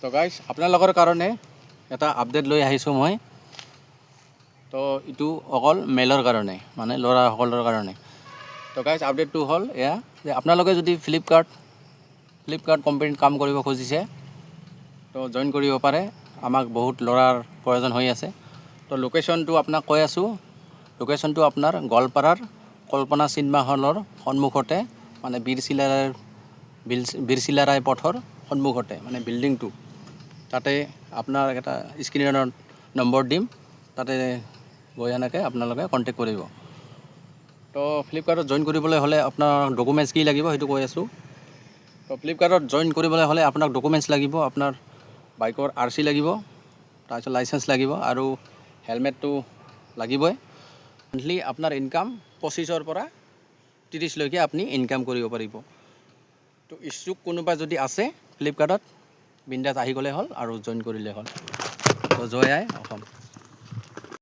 তো গাইজ আপোনালোকৰ কাৰণে এটা আপডেট লৈ আহিছোঁ মই। তো এইটো অকল মেলৰ কাৰণে, মানে ল'ৰাসকলৰ কাৰণে। তো গাইজ আপডেটটো হ'ল এয়া যে আপোনালোকে যদি ফ্লিপকাৰ্ট কোম্পানীত কাম কৰিব খুজিছে তো জইন কৰিব পাৰে। আমাক বহুত ল'ৰাৰ প্ৰয়োজন হৈ আছে। তো লোকেশ্যনটো আপোনাক কৈ আছোঁ। লোকেশ্যনটো আপোনাৰ গোৱালপাৰাৰ কল্পনা চিনেমা হলৰ সন্মুখতে, মানে বীৰচিলাৰাই পথৰ সন্মুখতে, মানে বিল্ডিংটো। তাতে আপোনাৰ এটা স্ক্ৰীনৰ নম্বৰ দিম, তাতে গৈ এনেকৈ আপোনালোকে কণ্টেক্ট কৰিব। তো ফ্লিপকাৰ্টত জইন কৰিবলৈ হ'লে আপোনাৰ ডকুমেণ্টছ কি লাগিব সেইটো কৈ আছোঁ। তো ফ্লিপকাৰ্টত জইন কৰিবলৈ হ'লে আপোনাক ডকুমেণ্টছ লাগিব। আপোনাৰ বাইকৰ RC লাগিব, তাৰপিছত লাইচেঞ্চ লাগিব আৰু হেলমেটটো লাগিবই। মান্থলি আপোনাৰ ইনকাম 25ৰ পৰা 30লৈকে আপুনি ইনকাম কৰিব পাৰিব। তো ইচ্ছুক কোনোবা যদি আছে ফ্লিপকাৰ্টত, বিন্দাছ আহি গ'লে হ'ল আৰু জইন কৰিলে হ'ল। তো জয় আই অসম।